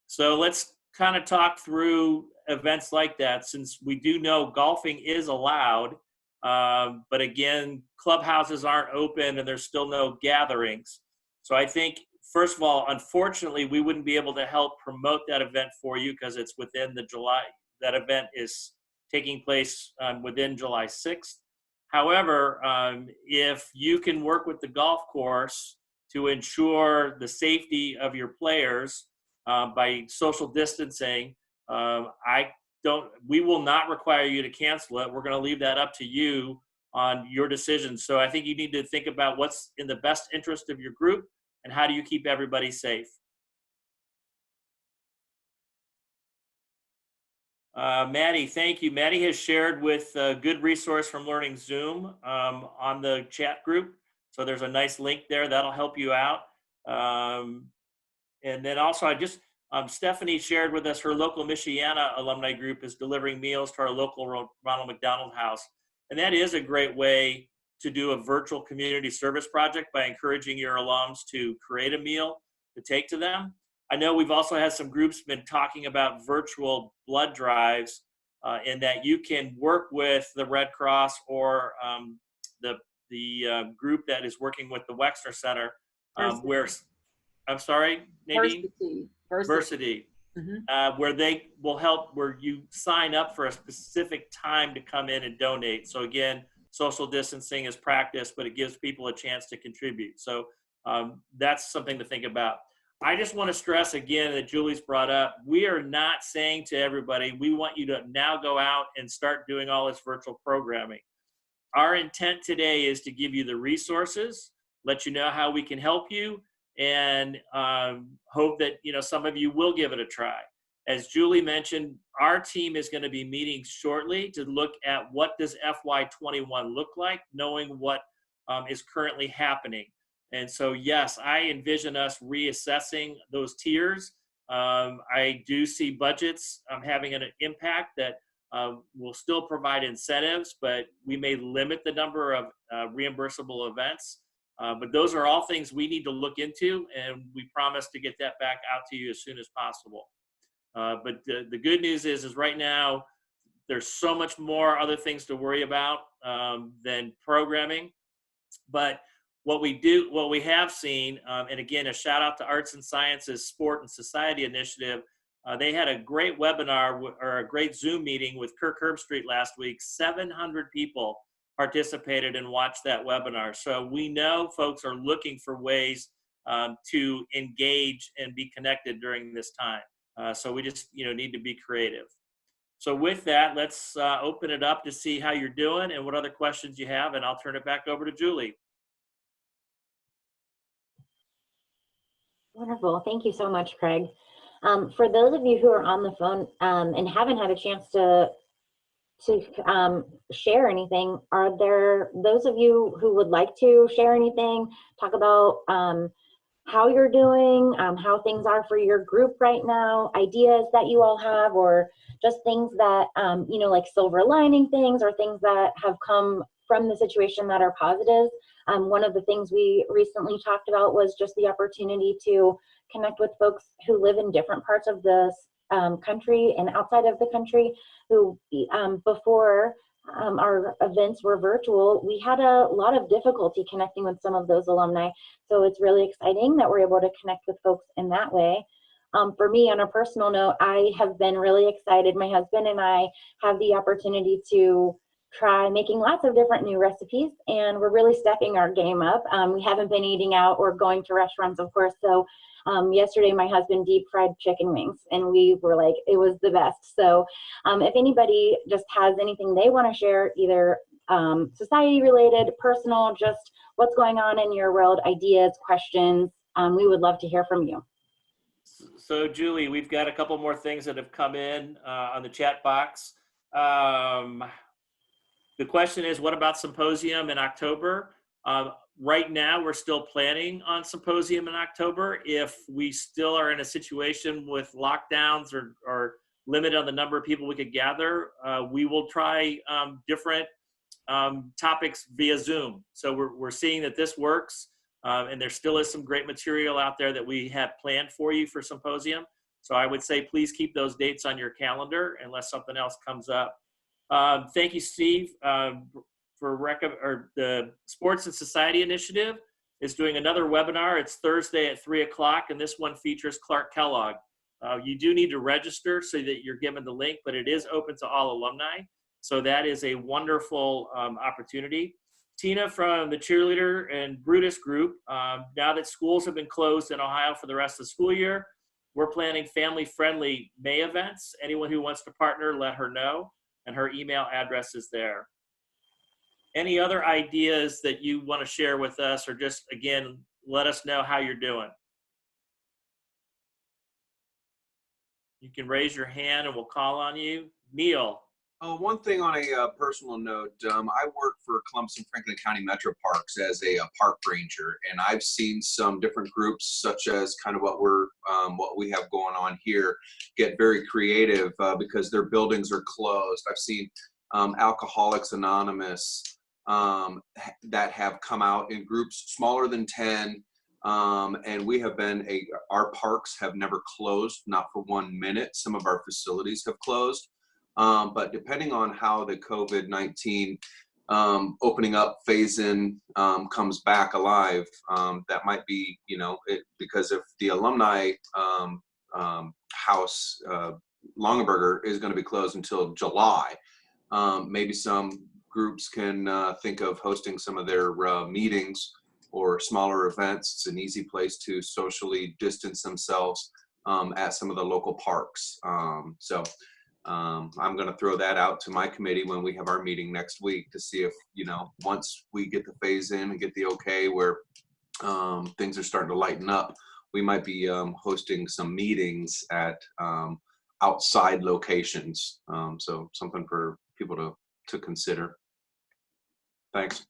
So let's kind of talk through events like that, since we do know golfing is allowed. But again, clubhouses aren't open and there's still no gatherings. So I think, first of all, unfortunately, we wouldn't be able to help promote that event for you because it's within the July, that event is taking place within July 6th. However, if you can work with the golf course to ensure the safety of your players by social distancing, we will not require you to cancel it. We're going to leave that up to you on your decision. So I think you need to think about what's in the best interest of your group and how do you keep everybody safe. Maddie, thank you. Maddie has shared with a good resource from Learning Zoom on the chat group. So there's a nice link there that'll help you out. And then also Stephanie shared with us her local Michiana alumni group is delivering meals to our local Ronald McDonald House. And that is a great way to do a virtual community service project by encouraging your alums to create a meal to take to them. I know we've also had some groups been talking about virtual blood drives in that you can work with the Red Cross or the group that is working with the Wexner Center where, I'm sorry, Nadine? Versity. Where they will help, where you sign up for a specific time to come in and donate. So again, social distancing is practiced, but it gives people a chance to contribute. So that's something to think about. I just want to stress again that Julie's brought up, we are not saying to everybody, we want you to now go out and start doing all this virtual programming. Our intent today is to give you the resources, let you know how we can help you, and hope that some of you will give it a try. As Julie mentioned, our team is going to be meeting shortly to look at what does FY21 look like, knowing what is currently happening. And so, yes, I envision us reassessing those tiers. I do see budgets having an impact that will still provide incentives, but we may limit the number of reimbursable events. But those are all things we need to look into, and we promise to get that back out to you as soon as possible. But the good news is right now, there's so much more other things to worry about than programming. But what we have seen, and again, a shout out to Arts and Sciences Sport and Society Initiative. They had a great webinar or a great Zoom meeting with Kirk Herbstreit last week. 700 people participated and watched that webinar. So we know folks are looking for ways to engage and be connected during this time. So we just need to be creative. So with that, let's open it up to see how you're doing and what other questions you have, and I'll turn it back over to Julie. Wonderful. Thank you so much, Craig. For those of you who are on the phone and haven't had a chance to share anything, are there those of you who would like to share anything, talk about how you're doing, how things are for your group right now, ideas that you all have, or just things that, like silver lining things or things that have come from the situation that are positive? One of the things we recently talked about was just the opportunity to connect with folks who live in different parts of the country and outside of the country who before our events were virtual, we had a lot of difficulty connecting with some of those alumni. So it's really exciting that we're able to connect with folks in that way. For me, on a personal note, I have been really excited. My husband and I have the opportunity to try making lots of different new recipes, and we're really stepping our game up. We haven't been eating out or going to restaurants, of course. So yesterday my husband deep fried chicken wings, and we were like, it was the best. So if anybody just has anything they want to share, either society related, personal, just what's going on in your world, ideas, questions, we would love to hear from you. So Julie, we've got a couple more things that have come in on the chat box. The question is, what about symposium in October? Right now, we're still planning on symposium in October. If we still are in a situation with lockdowns or limit on the number of people we could gather, we will try different topics via Zoom. So we're seeing that this works. And there still is some great material out there that we have planned for you for symposium. So I would say please keep those dates on your calendar unless something else comes up. Thank you, Steve, for the Sports and Society Initiative is doing another webinar. It's Thursday at 3 o'clock, and this one features Clark Kellogg. You do need to register so that you're given the link, but it is open to all alumni. So that is a wonderful opportunity. Tina from the cheerleader and Brutus group, now that schools have been closed in Ohio for the rest of the school year, we're planning family-friendly May events. Anyone who wants to partner, let her know, and her email address is there. Any other ideas that you want to share with us, or just, again, let us know how you're doing? You can raise your hand and we'll call on you. Neil. One thing on a personal note, I work for Columbus and Franklin County Metro Parks as a park ranger, and I've seen some different groups, such as kind of what we have going on here, get very creative because their buildings are closed. I've seen Alcoholics Anonymous that have come out in groups smaller than 10. And we have been our parks have never closed, not for 1 minute. Some of our facilities have closed. But depending on how the COVID-19 opening up phase in comes back alive, that might be, because if the alumni house, Longaberger, is going to be closed until July, maybe some groups can think of hosting some of their meetings or smaller events. It's an easy place to socially distance themselves at some of the local parks. I'm going to throw that out to my committee when we have our meeting next week to see if, once we get the phase in and get the okay where things are starting to lighten up, we might be hosting some meetings at outside locations. So something for people to consider. Thanks.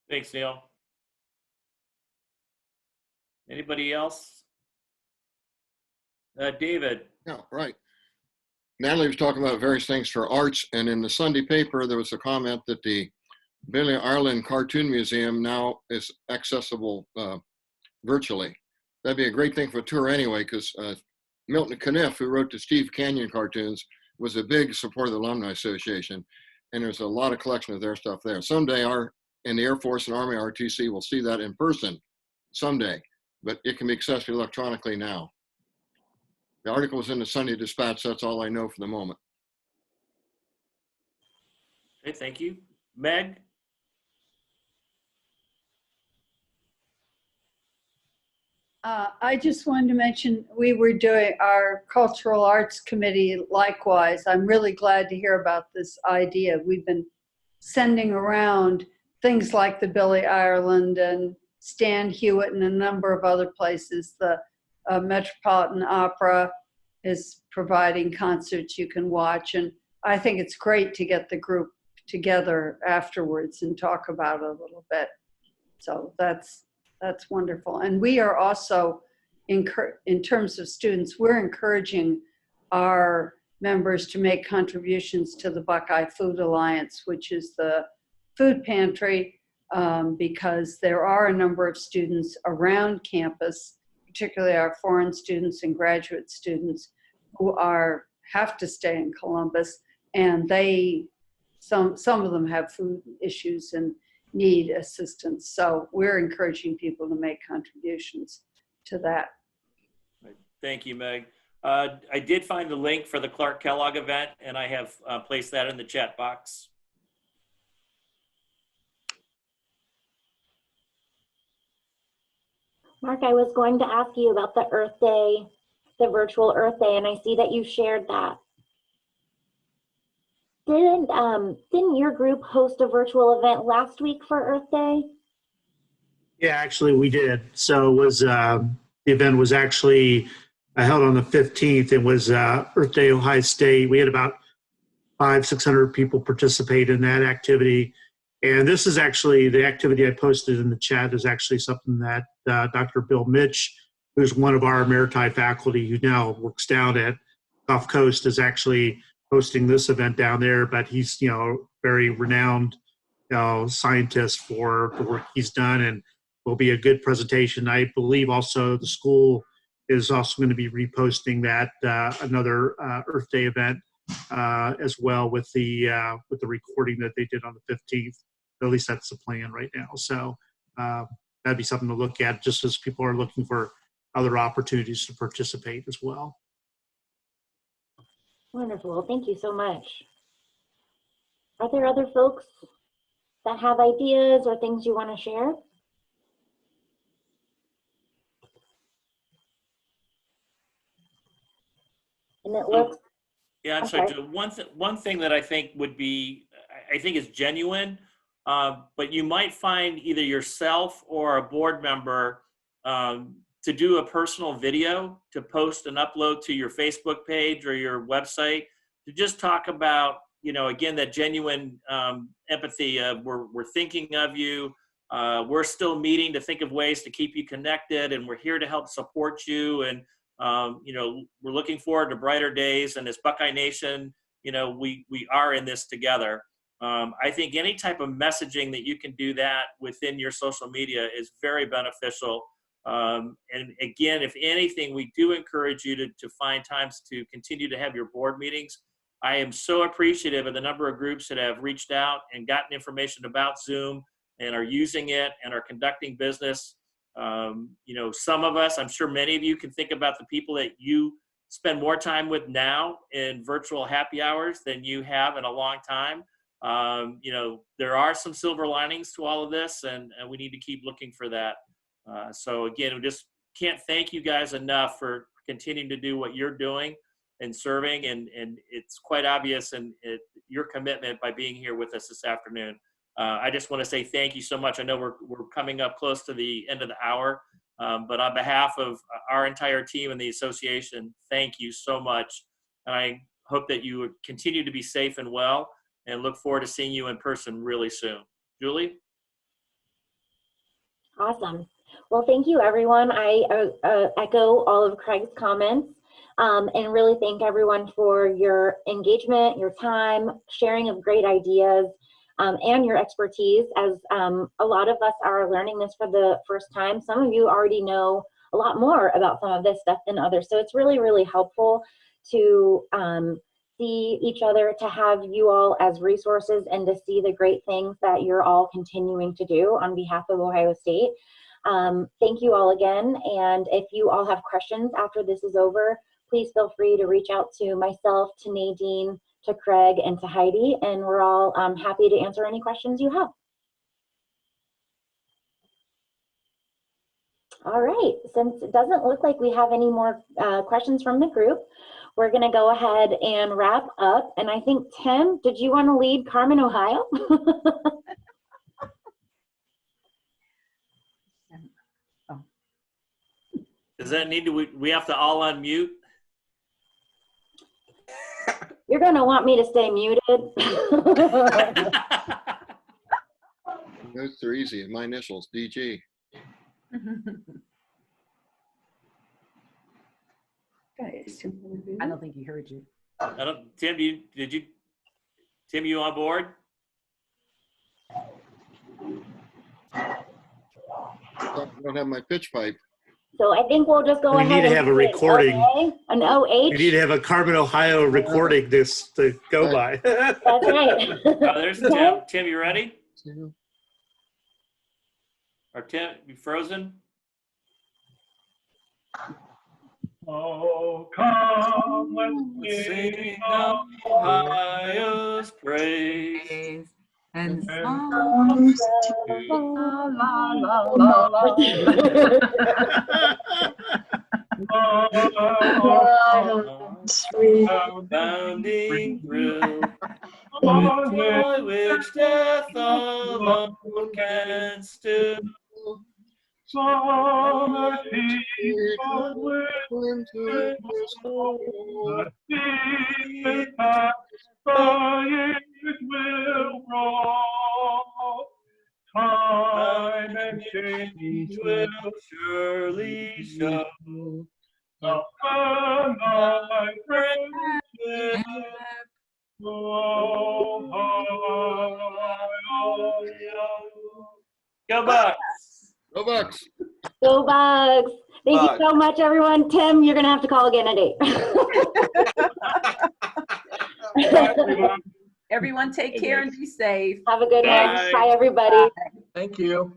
Thanks, Neil. Anybody else? David. Yeah, right. Natalie was talking about various things for arts, and in the Sunday paper, there was a comment that the Billy Ireland Cartoon Museum now is accessible virtually. That'd be a great thing for a tour anyway, because Milton Caniff, who wrote the Steve Canyon cartoons, was a big supporter of the Alumni Association, and there's a lot of collection of their stuff there. Someday in the Air Force and Army RTC will see that in person someday, but it can be accessed electronically now. The article was in the Sunday Dispatch. That's all I know for the moment. Okay, thank you. Meg? I just wanted to mention we were doing our Cultural Arts Committee likewise. I'm really glad to hear about this idea. We've been sending around things like the Billy Ireland and Stan Hewitt and a number of other places. The Metropolitan Opera is providing concerts you can watch, and I think it's great to get the group together afterwards and talk about it a little bit. So that's wonderful. And we are also, in terms of students, we're encouraging our members to make contributions to the Buckeye Food Alliance, which is the food pantry, because there are a number of students around campus, particularly our foreign students and graduate students, who have to stay in Columbus, and some of them have food issues and need assistance. So we're encouraging people to make contributions to that. Thank you, Meg. I did find the link for the Clark Kellogg event, and I have placed that in the chat box. Mark, I was going to ask you about the Earth Day, the virtual Earth Day, and I see that you shared that. Didn't your group host a virtual event last week for Earth Day? Yeah, actually we did. So it was the event was actually held on the 15th. It was Earth Day Ohio State. We had about 500-600 people participate in that activity. And this is actually the activity I posted in the chat is actually something that Dr. Bill Mitch, who's one of our Emeriti faculty who now works down at Gulf Coast, is actually hosting this event down there. But he's, very renowned, scientist for the work he's done. And will be a good presentation. I believe also the school is also going to be reposting that another Earth Day event as well with the recording that they did on the 15th. At least that's the plan right now. So that'd be something to look at, just as people are looking for other opportunities to participate as well. Wonderful. Thank you so much. Are there other folks that have ideas or things you want to share? And it looks. Yeah, I'm sorry. One thing that I think would be, I think is genuine, but you might find either yourself or a board member to do a personal video to post and upload to your Facebook page or your website to just talk about, you know, again, that genuine empathy of we're thinking of you. We're still meeting to think of ways to keep you connected, and we're here to help support you. And you know, we're looking forward to brighter days, and as Buckeye Nation, you know, we are in this together. I think any type of messaging that you can do that within your social media is very beneficial. And again, if anything, we do encourage you to find times to continue to have your board meetings. I am so appreciative of the number of groups that have reached out and gotten information about Zoom and are using it and are conducting business. You know, some of us, I'm sure many of you can think about the people that you spend more time with now in virtual happy hours than you have in a long time. You know, there are some silver linings to all of this, and we need to keep looking for that. So again, we just can't thank you guys enough for continuing to do what you're doing and serving, and it's quite obvious in your commitment by being here with us this afternoon. I just want to say thank you so much. I know we're coming up close to the end of the hour, but on behalf of our entire team and the association, thank you so much. And I hope that you continue to be safe and well, and look forward to seeing you in person really soon. Julie? Awesome. Well, thank you, everyone. I echo all of Craig's comments and really thank everyone for your engagement, your time, sharing of great ideas, and your expertise, as a lot of us are learning this for the first time. Some of you already know a lot more about some of this stuff than others. So it's really, really helpful to see each other, to have you all as resources, and to see the great things that you're all continuing to do on behalf of Ohio State. Thank you all again. And if you all have questions after this is over, please feel free to reach out to myself, to Nadine, to Craig, and to Heidi, and we're all happy to answer any questions you have. All right, since it doesn't look like we have any more questions from the group, we're gonna go ahead and wrap up. And I think, Tim, did you wanna lead Carmen, Ohio? Does that need to, we have to all unmute? You're gonna want me to stay muted. Those are easy. My initials, DG. I don't think he heard you. Tim, Tim, you on board? I don't have my pitch pipe. So I think we'll just go ahead. We need to have a recording. An OH. We need to have a Carmen, Ohio recording this to go by. That's right. There's Tim. Tim, you ready? Or Tim, you frozen? Oh, come, let's sing Ohio's praise. And songs la la la la la. Sweet Bounding through joy which death alone can still. Summer heat of winter, the season pass, the years will roll. Time and change will surely show how firm thy friendship. Go Bucks! Go Bucks! Bucks. Go Bugs. Thank you so much, everyone. Tim, you're going to have to call again at 8. Everyone take care and be safe. Have a good one. Bye, everybody. Thank you.